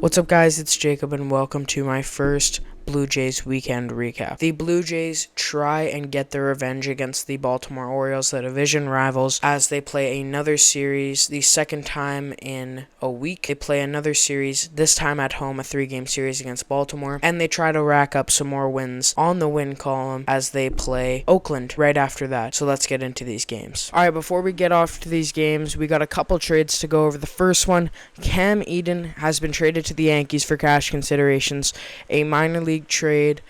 What's up, guys? It's Jacob, and welcome to my first Blue Jays weekend recap. The Blue Jays try and get their revenge against the Baltimore Orioles, the division rivals, as they play another series, the second time in a week. They play another series, this time at home, a 3-game series against Baltimore, and they try to rack up some more wins on the win column as they play Oakland right after that. So let's get into these games. Alright, before we get off to these games, we got a couple trades to go over. The first one, Cam Eden has been traded to the Yankees for cash considerations, a minor league trade.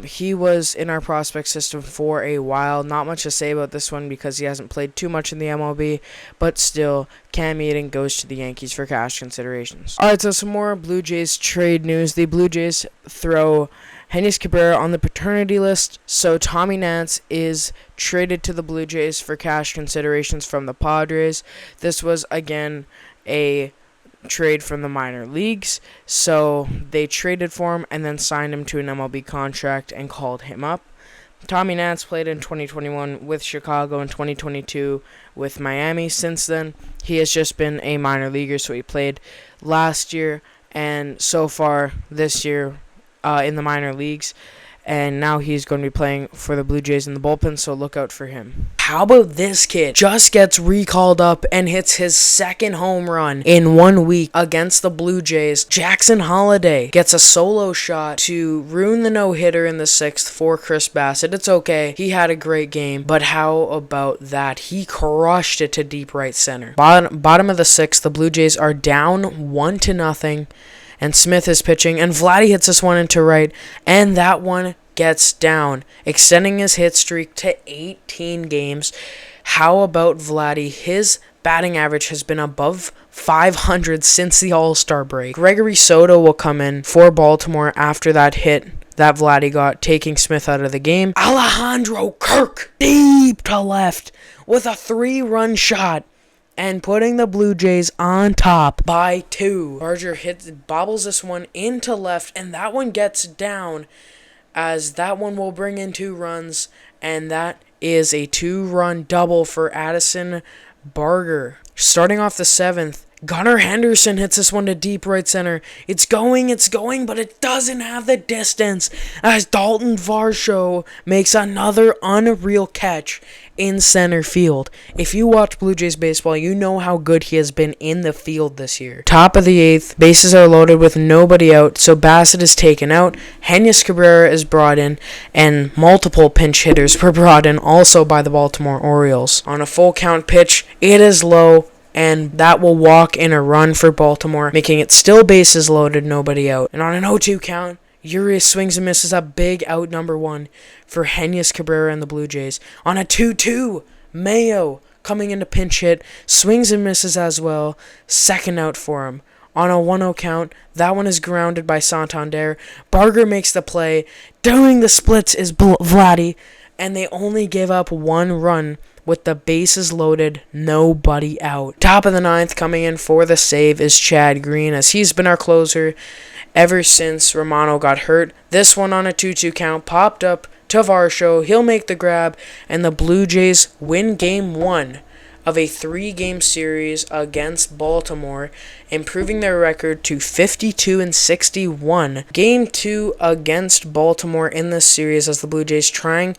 He was in our prospect system for a while. Not much to say about this one because he hasn't played too much in the MLB, but still, Cam Eden goes to the Yankees for cash considerations. Alright, so some more Blue Jays trade news. The Blue Jays throw Hennis Cabrera on the paternity list, so Tommy Nance is traded to the Blue Jays for cash considerations from the Padres. This was, again, a trade from the minor leagues, so they traded for him and then signed him to an MLB contract and called him up. Tommy Nance played in 2021 with Chicago and 2022 with Miami. Since then, he has just been a minor leaguer, so he played last year and so far this year in the minor leagues, and now he's going to be playing for the Blue Jays in the bullpen, so look out for him. How about this kid? Just gets recalled up and hits his second home run in 1 week against the Blue Jays. Jackson Holliday gets a solo shot to ruin the no-hitter in the 6th for Chris Bassett. It's okay. He had a great game, but how about that? He crushed it to deep right center. Bottom of the 6th, the Blue Jays are down 1-0. And Smith is pitching, and Vlad hits this one into right, and that one gets down, extending his hit streak to 18 games. How about Vladdy? His batting average has been above 500 since the All-Star break. Gregory Soto will come in for Baltimore after that hit that Vladdy got, taking Smith out of the game. Alejandro Kirk, deep to left, with a 3-run shot, and putting the Blue Jays on top by 2. Barger bobbles this one into left, and that one gets down, as that one will bring in 2 runs, and that is a 2-run double for Addison Barger. Starting off the 7th, Gunnar Henderson hits this one to deep right center. It's going, but it doesn't have the distance, as Dalton Varsho makes another unreal catch in center field. If you watch Blue Jays baseball, you know how good he has been in the field this year. Top of the 8th, bases are loaded with nobody out, so Bassett is taken out. Hennis Cabrera is brought in, and multiple pinch hitters were brought in also by the Baltimore Orioles. On a full count pitch, it is low, and that will walk in a run for Baltimore, making it still bases loaded, nobody out. And on an 0-2 count, Urias swings and misses a big out number 1 for Hennis Cabrera and the Blue Jays. On a 2-2, Mayo coming into pinch hit, swings and misses as well, second out for him. On a 1-0 count, that one is grounded by Santander. Barger makes the play. Doing the splits is Vladdy, and they only give up 1 run with the bases loaded, nobody out. Top of the 9th, coming in for the save is Chad Green, as he's been our closer ever since Romano got hurt. This one on a 2-2 count popped up to Varsho. He'll make the grab, and the Blue Jays win Game 1 of a 3-game series against Baltimore, improving their record to 52-61. Game 2 against Baltimore in this series, as the Blue Jays trying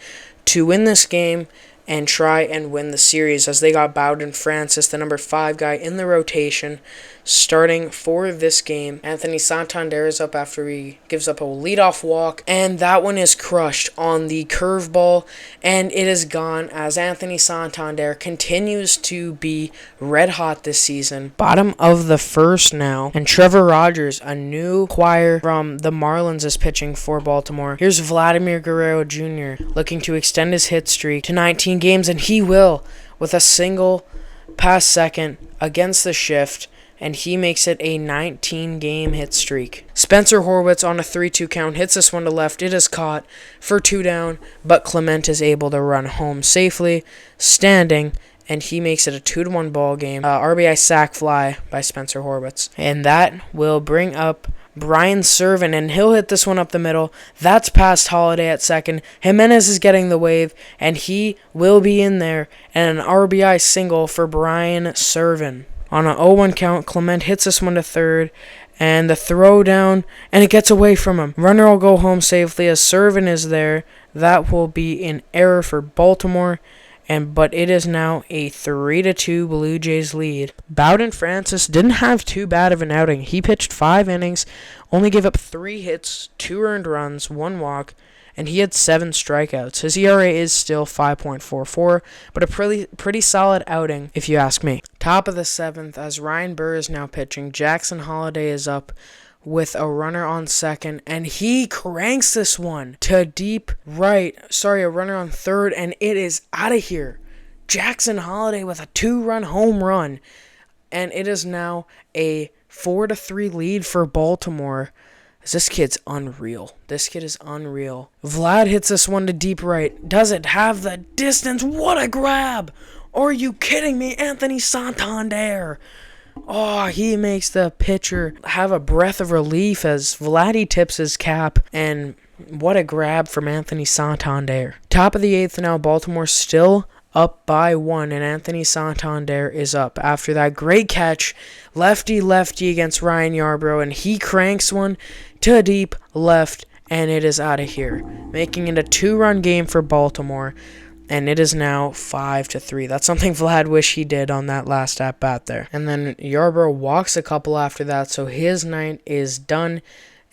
to win this game and try and win the series, as they got Bowden Francis, the number 5 guy in the rotation, starting for this game. Anthony Santander is up after he gives up a leadoff walk, and that one is crushed on the curveball, and it is gone, as Anthony Santander continues to be red hot this season. Bottom of the 1st now, and Trevor Rogers, a new acquire from the Marlins, is pitching for Baltimore. Here's Vladimir Guerrero Jr. looking to extend his hit streak to 19 games, and he will, with a single past second against the shift, and he makes it a 19-game hit streak. Spencer Horwitz on a 3-2 count hits this one to left. It is caught for 2 down, but Clement is able to run home safely, standing, and he makes it a 2-1 ball game. RBI sac fly by Spencer Horwitz, and that will bring up Brian Serven, and he'll hit this one up the middle. That's past Holiday at second. Jimenez is getting the wave, and he will be in there, and an RBI single for Brian Serven. On an 0-1 count, Clement hits this one to third, And the throw down, and it gets away from him. Runner will go home safely as Servin is there. That will be an error for Baltimore. But it is now a 3-2 Blue Jays lead. Bowden Francis didn't have too bad of an outing. He pitched 5 innings, only gave up 3 hits, 2 earned runs, 1 walk, and he had 7 strikeouts. His ERA is still 5.44, but a pretty solid outing, if you ask me. Top of the 7th, as Ryan Burr is now pitching, Jackson Holliday is up with a runner on second, and he cranks this one to deep right. A runner on third, and it is out of here. Jackson Holliday with a 2-run home run, and it is now a 4-3 lead for Baltimore. This kid's unreal. This kid is unreal. Vlad hits this one to deep right. Doesn't have the distance. What a grab! Are you kidding me? Anthony Santander. Oh, he makes the pitcher have a breath of relief as Vladdy tips his cap, and what a grab from Anthony Santander. Top of the 8th now, Baltimore still up by 1, and Anthony Santander is up. After that great catch, lefty against Ryan Yarbrough, and he cranks one to deep left, and it is out of here, making it a 2-run game for Baltimore. And it is now 5-3. That's something Vlad wish he did on that last at-bat there. And then Yarbrough walks a couple after that, so his night is done.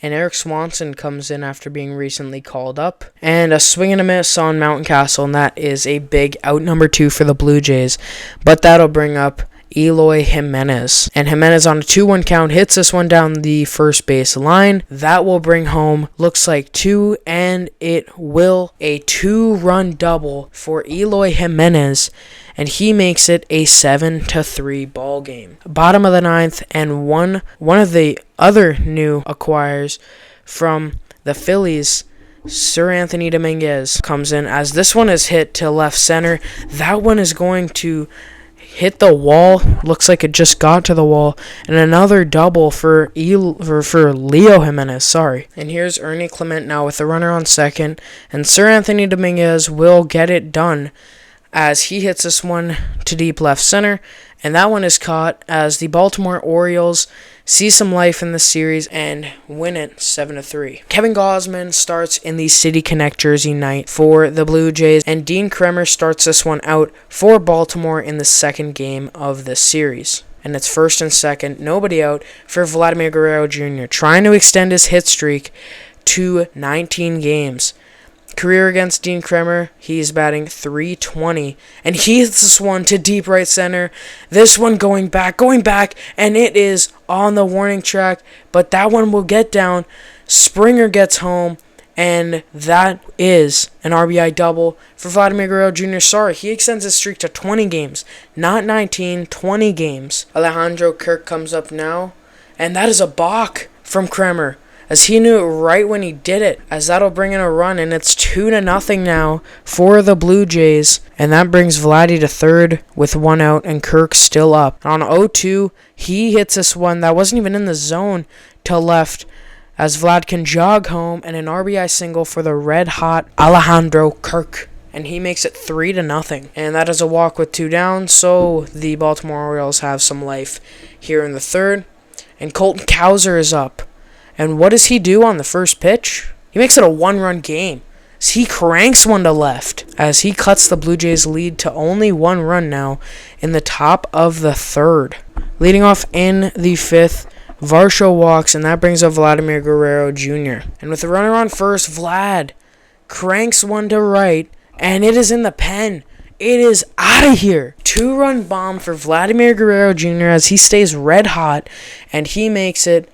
And Eric Swanson comes in after being recently called up. And a swing and a miss on Mountcastle, and that is a big out number 2 for the Blue Jays. But that'll bring up Eloy Jimenez. And Jimenez on a 2-1 count hits this one down the first base line. That will bring home, looks like 2, and it will. A 2-run double for Eloy Jimenez, and he makes it a 7-3 ball game. Bottom of the 9th, and one of the other new acquires from the Phillies, Sir Anthony Dominguez, comes in as this one is hit to left center. That one is going to hit the wall. Looks like it just got to the wall. And another double for Leo Jimenez. And here's Ernie Clement now with the runner on second. And Sir Anthony Dominguez will get it done as he hits this one to deep left center. And that one is caught as the Baltimore Orioles see some life in the series and win it 7-3. Kevin Gausman starts in the City Connect jersey night for the Blue Jays, and Dean Kremer starts this one out for Baltimore in the second game of the series. And it's first and second, nobody out for Vladimir Guerrero Jr., trying to extend his hit streak to 19 games. Career against Dean Kremer, he's batting .320, and he hits this one to deep right center. This one going back, and it is on the warning track, but that one will get down. Springer gets home, and that is an RBI double for Vladimir Guerrero Jr. He extends his streak to 20 games, not 19, 20 games. Alejandro Kirk comes up now, and that is a balk from Kremer, as he knew it right when he did it, as that'll bring in a run, and it's 2-0 now for the Blue Jays, and that brings Vladdy to third with 1 out, and Kirk still up. On 0-2, he hits this one that wasn't even in the zone to left, as Vlad can jog home, and an RBI single for the red-hot Alejandro Kirk, and he makes it 3-0, and that is a walk with 2 down, so the Baltimore Orioles have some life here in the third, and Colton Cowser is up. And what does he do on the first pitch? He makes it a 1-run game. He cranks one to left as he cuts the Blue Jays' lead to only 1 run now in the top of the third. Leading off in the 5th, Varsho walks, and that brings up Vladimir Guerrero Jr. And with the runner on first, Vlad cranks one to right, and it is in the pen. It is out of here. 2-run bomb for Vladimir Guerrero Jr. as he stays red hot, and he makes it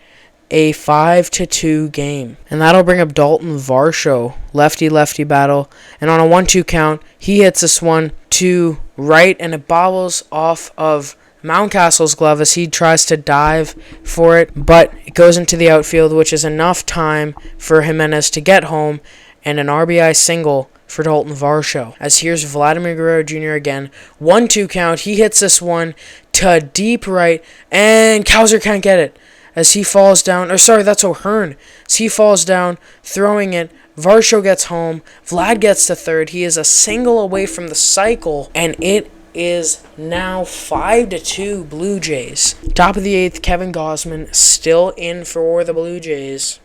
a 5-2 game. And that'll bring up Dalton Varsho. Lefty battle. And on a 1-2 count, he hits this one to right, and it bobbles off of Mountcastle's glove as he tries to dive for it, but it goes into the outfield, which is enough time for Jimenez to get home, and an RBI single for Dalton Varsho. As here's Vladimir Guerrero Jr. again. 1-2 count. He hits this one to deep right, and Cowser can't get it as he falls down. That's O'Hearn. As he falls down, throwing it. Varsho gets home. Vlad gets to third. He is a single away from the cycle, and it is now 5-2 Blue Jays. Top of the 8th, Kevin Gausman still in for the Blue Jays.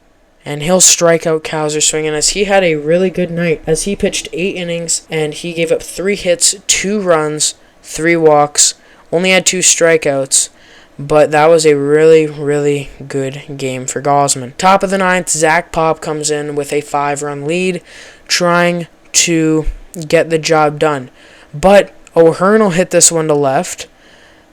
And he'll strike out Cowser swinging as he had a really good night as he pitched 8 innings and he gave up 3 hits, 2 runs, 3 walks, only had 2 strikeouts. But that was a really, really good game for Gausman. Top of the 9th, Zach Pop comes in with a 5-run lead, trying to get the job done. But O'Hearn will hit this one to left.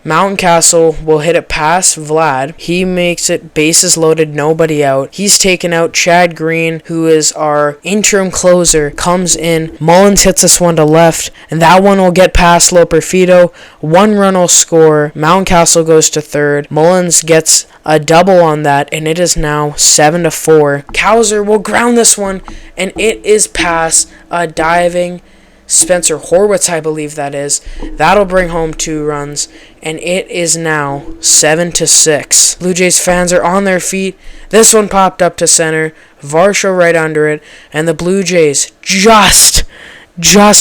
Mountcastle will hit it past Vlad. He makes it bases loaded, nobody out. He's taken out. Chad Green, who is our interim closer, comes in. Mullins hits this one to left, and that one will get past Loperfido. 1 run will score. Mountcastle goes to third. Mullins gets a double on that, and it is now 7-4. Cowser will ground this one, and it is past a diving Spencer Horwitz, I believe that is. That'll bring home 2 runs, and it is now 7-6. Blue Jays fans are on their feet. This one popped up to center. Varsho right under it, and the Blue Jays just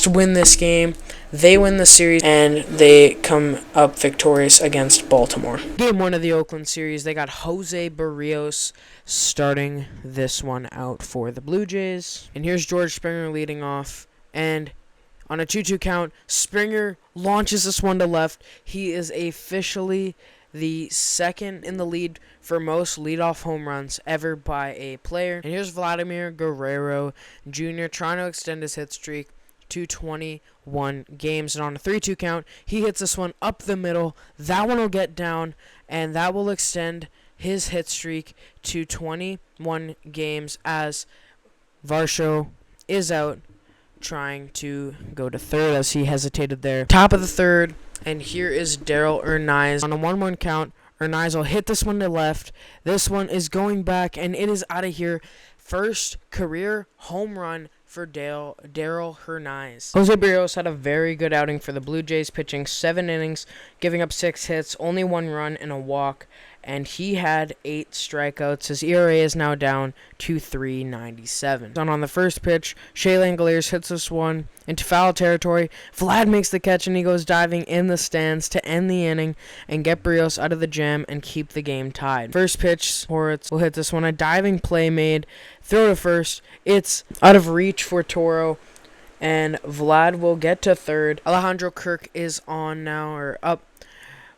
win this game. They win the series, and they come up victorious against Baltimore. Game 1 of the Oakland series, they got Jose Barrios starting this one out for the Blue Jays. And here's George Springer leading off, and on a 2-2 count, Springer launches this one to left. He is officially the second in the lead for most leadoff home runs ever by a player. And here's Vladimir Guerrero Jr. trying to extend his hit streak to 21 games. And on a 3-2 count, he hits this one up the middle. That one will get down, and that will extend his hit streak to 21 games as Varsho is out, trying to go to third as he hesitated there. Top of the third, and here is Daryl Ernaiz. On a 1-1 count, Ernaiz will hit this one to left. This one is going back, and it is out of here. First career home run for Daryl Ernaiz. Jose Barrios had a very good outing for the Blue Jays, pitching 7 innings, giving up 6 hits, only 1 run and a walk, and he had 8 strikeouts. His ERA is now down to 3.97. And on the first pitch, Shea Langoliers hits this one into foul territory. Vlad makes the catch, and he goes diving in the stands to end the inning and get Barrios out of the jam and keep the game tied. First pitch, Horwitz will hit this one. A diving play made. Throw to first. It's out of reach for Toro, and Vlad will get to third. Alejandro Kirk is on now, or up,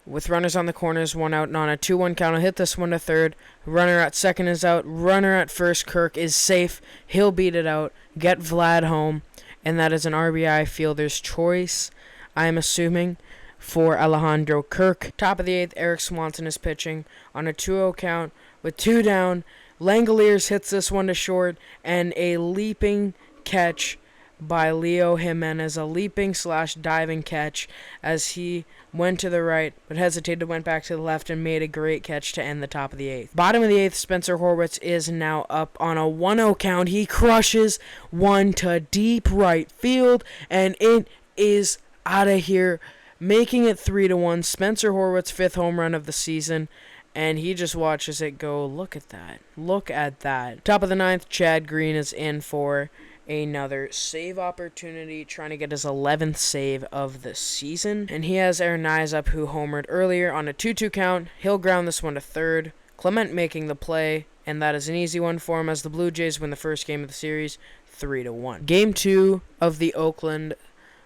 with runners on the corners, 1 out, and on a 2-1 count, he'll hit this one to third. Runner at second is out. Runner at first, Kirk is safe. He'll beat it out, get Vlad home, and that is an RBI fielder's choice, I am assuming, for Alejandro Kirk. Top of the 8th, Eric Swanson is pitching on a 2-0 count with 2 down. Langoliers hits this one to short, and a leaping catch by Leo Jimenez, a leaping/diving catch as he went to the right, but hesitated, went back to the left, and made a great catch to end the top of the 8th. Bottom of the 8th, Spencer Horwitz is now up on a 1-0 count. He crushes one to deep right field, and it is out of here, making it 3-1. Spencer Horwitz, 5th home run of the season, and he just watches it go. Look at that. Look at that. Top of the 9th, Chad Green is in for another save opportunity, trying to get his 11th save of the season. And he has Ernaiz up, who homered earlier on a 2-2 count. He'll ground this one to third. Clement making the play, and that is an easy one for him as the Blue Jays win the first game of the series 3-1. Game 2 of the Oakland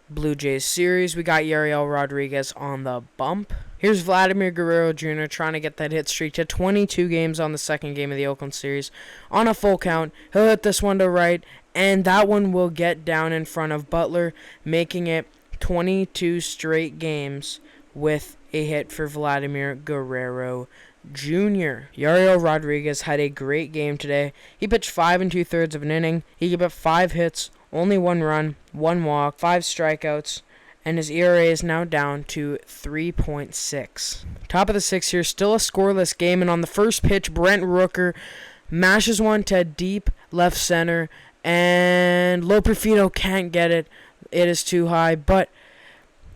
Blue Jays series, we got Yariel Rodriguez on the bump. Here's Vladimir Guerrero Jr. trying to get that hit streak to 22 games on the second game of the Oakland series. On a full count, he'll hit this one to right, and that one will get down in front of Butler, making it 22 straight games with a hit for Vladimir Guerrero Jr. Yariel Rodriguez had a great game today. He pitched 5 2/3 of an inning. He gave up 5 hits, only 1 run, 1 walk, 5 strikeouts, and his ERA is now down to 3.6. Top of the 6th here, still a scoreless game, and on the first pitch, Brent Rooker mashes one to deep left center, and Loperfido can't get it. It is too high, but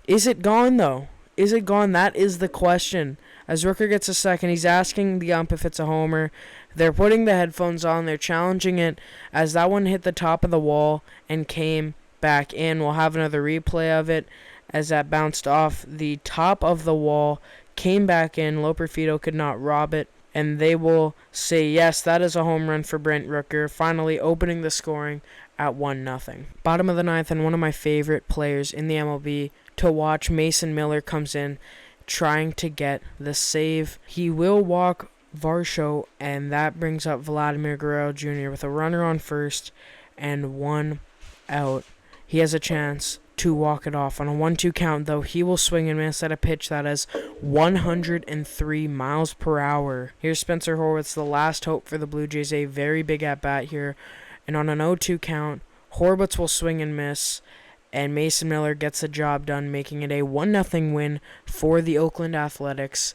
is it gone, though? Is it gone? That is the question. As Rooker gets a second, he's asking the ump if it's a homer. They're putting the headphones on. They're challenging it as that one hit the top of the wall and came back in. We'll have another replay of it as that bounced off the top of the wall, came back in. Loperfido could not rob it, and they will say, yes, that is a home run for Brent Rooker, finally opening the scoring at 1-0. Bottom of the ninth, and one of my favorite players in the MLB to watch, Mason Miller, comes in trying to get the save. He will walk Varsho, and that brings up Vladimir Guerrero Jr. with a runner on first and 1 out. He has a chance to walk it off. On a 1-2 count, though, he will swing and miss at a pitch that is 103 miles per hour. Here's Spencer Horwitz, the last hope for the Blue Jays, a very big at-bat here. And on an 0-2 count, Horwitz will swing and miss, and Mason Miller gets the job done, making it a 1-0 win for the Oakland Athletics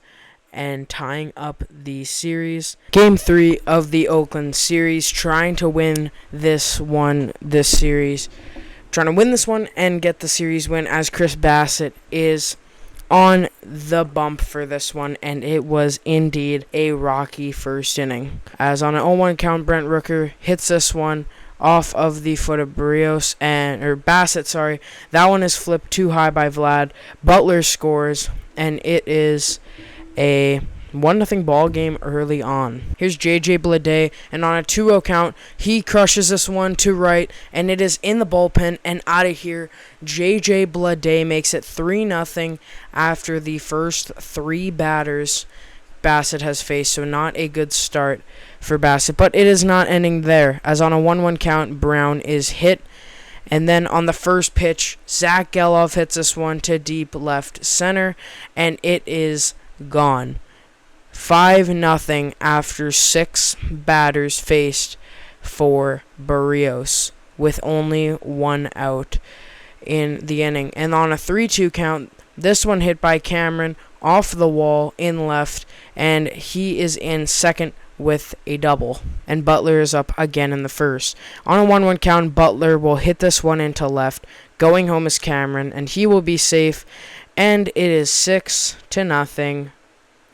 and tying up the series. Game 3 of the Oakland series, trying to win this series. Trying to win this one and get the series win, as Chris Bassett is on the bump for this one, and it was indeed a rocky first inning. As on an 0-1 count, Brent Rooker hits this one off of the foot of Bassett. That one is flipped too high by Vlad. Butler scores, and it is a 1-0 ball game early on. Here's J.J. Bleday, and on a 2-0 count, he crushes this one to right, and it is in the bullpen and out of here. J.J. Bleday makes it 3-0 after the first 3 batters Bassett has faced, so not a good start for Bassett. But it is not ending there, as on a 1-1 count, Brown is hit. And then on the first pitch, Zach Geloff hits this one to deep left center, and it is gone. 5-0 after 6 batters faced for Barrios, with only 1 out in the inning. And on a 3-2 count, this one hit by Cameron off the wall in left, and he is in second with a double. And Butler is up again in the first. On a 1-1 count, Butler will hit this one into left. Going home is Cameron, and he will be safe. And it is 6-0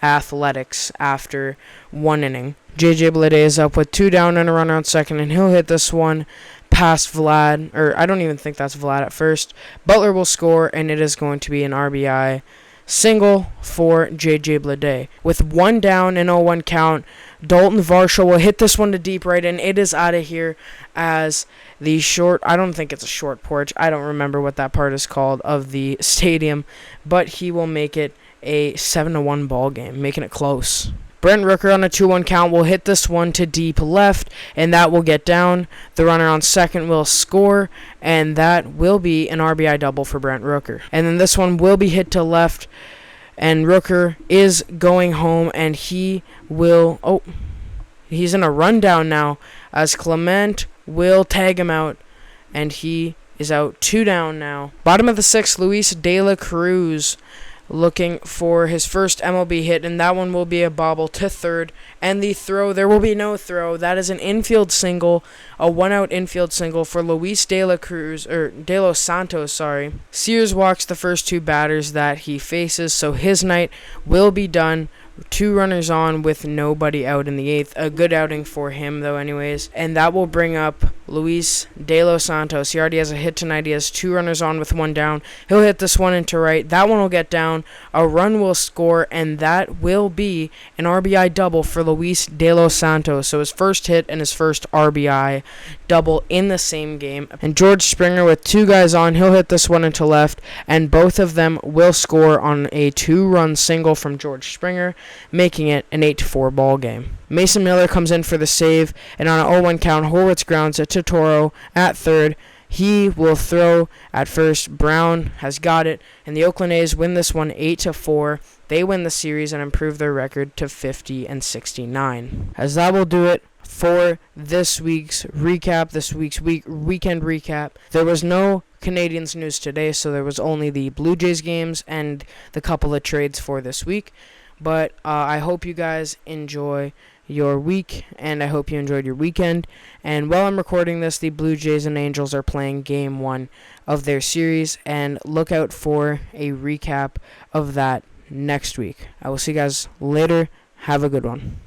Athletics after 1 inning. J.J. Bleday is up with 2 down and a runner on second, and he'll hit this one past Vlad, or I don't even think that's Vlad at first. Butler will score, and it is going to be an RBI single for J.J. Bleday. With 1 down and 0-1 count, Dalton Varsho will hit this one to deep right, and it is out of here as the short, I don't think it's a short porch, I don't remember what that part is called of the stadium, but he will make it a 7-1 ball game, making it close. Brent Rooker on a 2-1 count will hit this one to deep left, and that will get down. The runner on second will score, and that will be an RBI double for Brent Rooker. And then this one will be hit to left, and Rooker is going home, and he will, he's in a rundown now, as Clement will tag him out, and he is out 2 down now. Bottom of the 6th, Luis De La Cruz looking for his first MLB hit, and that one will be a bobble to third. And the throw, there will be no throw. That is an infield single, a 1-out infield single for Luis De Los Santos. Sears walks the first 2 batters that he faces, so his night will be done. 2 runners on with nobody out in the 8th. A good outing for him, though, anyways. And that will bring up Luis De Los Santos. He already has a hit tonight. He has 2 runners on with 1 down. He'll hit this one into right. That one will get down. A run will score, and that will be an RBI double for Luis De Los Santos. So his first hit and his first RBI double in the same game. And George Springer with 2 guys on. He'll hit this one into left, and both of them will score on a 2-run single from George Springer, making it an 8-4 ball game. Mason Miller comes in for the save, and on an 0-1 count, Horwitz grounds it to Toro at third. He will throw at first. Brown has got it, and the Oakland A's win this one 8-4. They win the series and improve their record to 50-69. As that will do it for this week's recap, weekend recap. There was no Canadians news today, so there was only the Blue Jays games and the couple of trades for this week. But I hope you guys enjoy your week, and I hope you enjoyed your weekend. And while I'm recording this, the Blue Jays and Angels are playing Game 1 of their series, and look out for a recap of that next week. I will see you guys later. Have a good one.